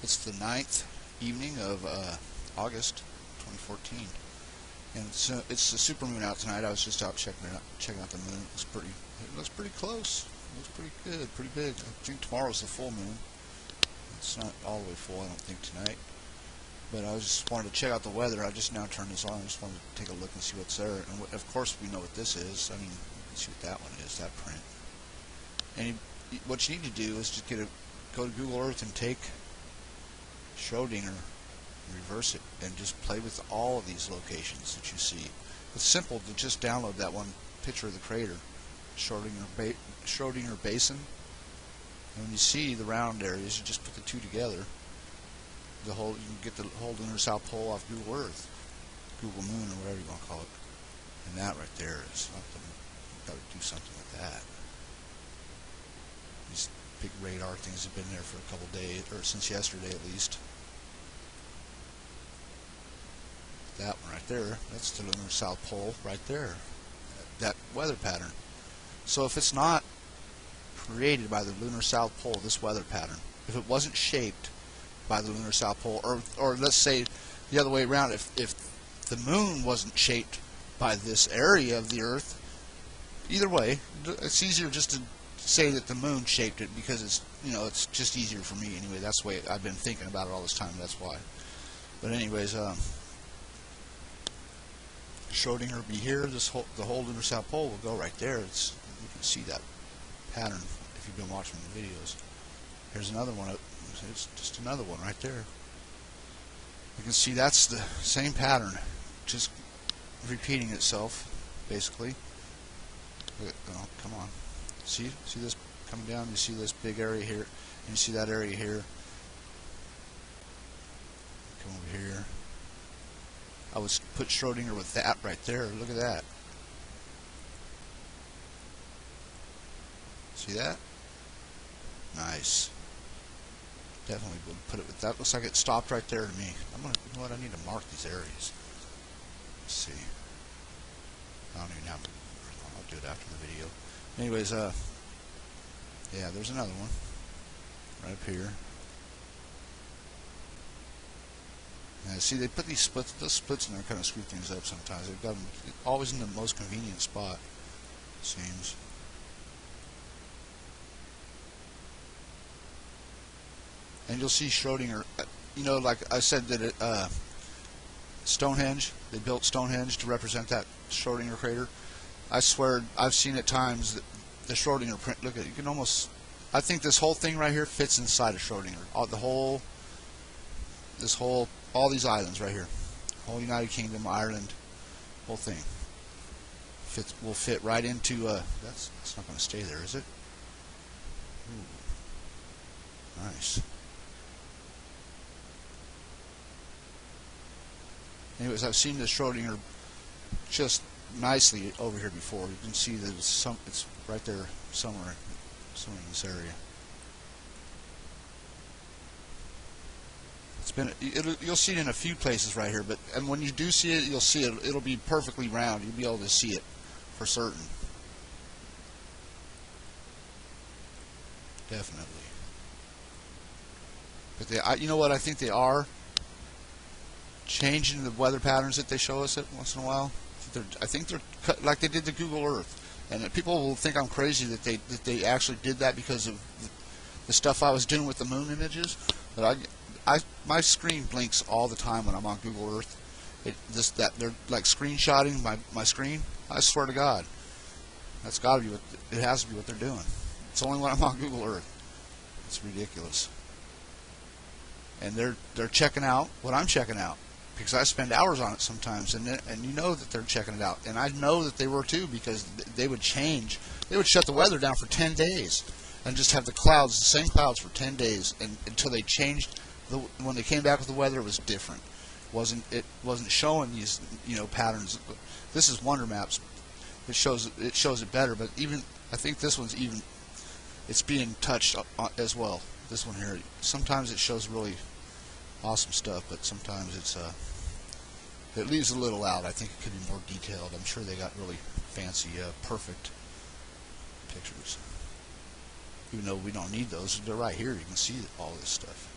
It's the 9th evening of August 2014, and it's the supermoon out tonight. I was just out checking out the moon. It looks pretty close. It looks pretty good, pretty big. I think tomorrow's the full moon. It's not all the way full, I don't think, tonight. But I just wanted to check out the weather. I just now turned this on. I just wanted to take a look and see what's there. And of course, we know what this is. I mean, you can see what that one is, that print. And what you need to do is just go to Google Earth and take Schrodinger, reverse it, and just play with all of these locations that you see. It's simple to just download that one picture of the crater, Schrodinger Basin. And when you see the round areas, you just put the two together. You can get the whole lunar South Pole off Google Earth, Google Moon, or whatever you want to call it. And that right there is something. You've got to do something with that. These big radar things have been there for a couple days, or since yesterday at least. That one right there, that's the lunar South Pole right there. That weather pattern. So if it's not created by the lunar South Pole, this weather pattern, if it wasn't shaped by the lunar South Pole, or let's say the other way around, if the moon wasn't shaped by this area of the Earth, either way, it's easier just to say that the moon shaped it, because it's just easier for me anyway. That's the way I've been thinking about it all this time. That's why. But anyways, Schrodinger would be here. The whole lunar South Pole will go right there. You can see that pattern if you've been watching the videos. Here's another one. It's just another one right there. You can see that's the same pattern, just repeating itself, basically. Oh, come on. See this coming down? You see this big area here, and you see that area here. Come over here. I would put Schrodinger with that right there. Look at that. See that? Nice. Definitely would put it with that. Looks like it stopped right there to me. You know what? I need to mark these areas. Let's see. I don't even have. I'll do it after the video. Anyways, yeah, there's another one right up here. Yeah, see, they put these splits in there, kind of screw things up sometimes. They've got them always in the most convenient spot, it seems. And you'll see Schrodinger, like I said, that Stonehenge, they built Stonehenge to represent that Schrodinger crater. I swear, I've seen at times the Schrodinger print. Look at it, you can almost, I think this whole thing right here fits inside of Schrodinger. All these islands right here, whole United Kingdom, Ireland, whole thing will fit right into. That's not going to stay there, is it? Ooh, nice. Anyways, I've seen the Schrodinger just nicely over here before. You can see that it's right there somewhere in this area. You'll see it in a few places right here, and when you do see it, you'll see it. It'll be perfectly round. You'll be able to see it for certain. Definitely. But you know what? I think they are changing the weather patterns that they show us once in a while. I think they're like they did the Google Earth, and people will think I'm crazy that they actually did that because of the stuff I was doing with the moon images. But my screen blinks all the time when I'm on Google Earth. They're like screenshotting my screen. I swear to God, that's got to be it has to be what they're doing. It's only when I'm on Google Earth. It's ridiculous. And they're checking out what I'm checking out, because I spend hours on it sometimes, and you know that they're checking it out, and I know that they were too, because they would shut the weather down for 10 days, and just have the same clouds for 10 days, and until they changed. When they came back with the weather, it was different. It wasn't showing these patterns. This is Wonder Maps. It shows it better, but even I think this one's it's being touched as well. This one here. Sometimes it shows really awesome stuff, but sometimes it leaves a little out. I think it could be more detailed. I'm sure they got really fancy, perfect pictures. Even though we don't need those, they're right here. You can see all this stuff.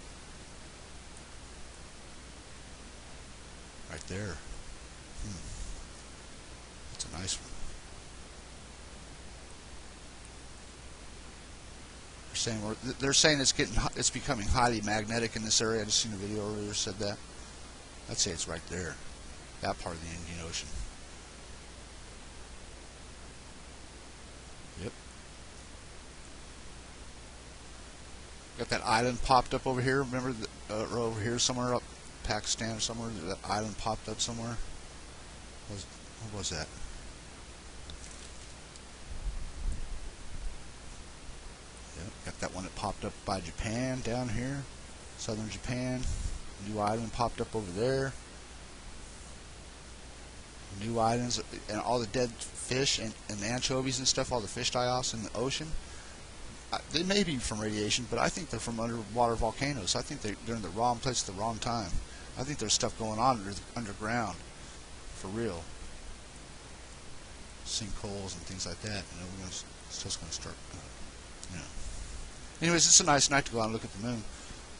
there. That's a nice one. They're saying it's becoming highly magnetic in this area. I just seen a video earlier that said that. I'd say it's right there, that part of the Indian Ocean. Yep. Got that island popped up over here. Remember, or over here somewhere up Pakistan or somewhere. That island popped up somewhere. What was that? Yep. Got that one that popped up by Japan down here, southern Japan. New island popped up over there. New islands and all the dead fish and anchovies and stuff. All the fish die-offs in the ocean. They may be from radiation, but I think they're from underwater volcanoes. I think they're in the wrong place at the wrong time. I think there's stuff going on underground, for real. Sinkholes and things like that. You know, it's just going to start. You know. Anyways, it's a nice night to go out and look at the moon.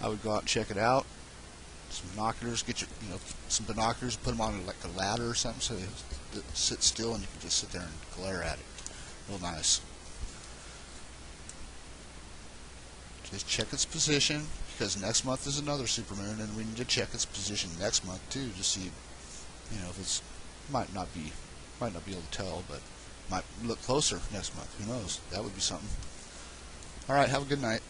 I would go out and check it out. Some binoculars. Get your, some binoculars. Put them on like a ladder or something, so they sit still and you can just sit there and glare at it. Real nice. Just check its position, because next month is another supermoon, and we need to check its position next month too, to see, if it's might not be able to tell, but might look closer next month. Who knows? That would be something. All right, have a good night.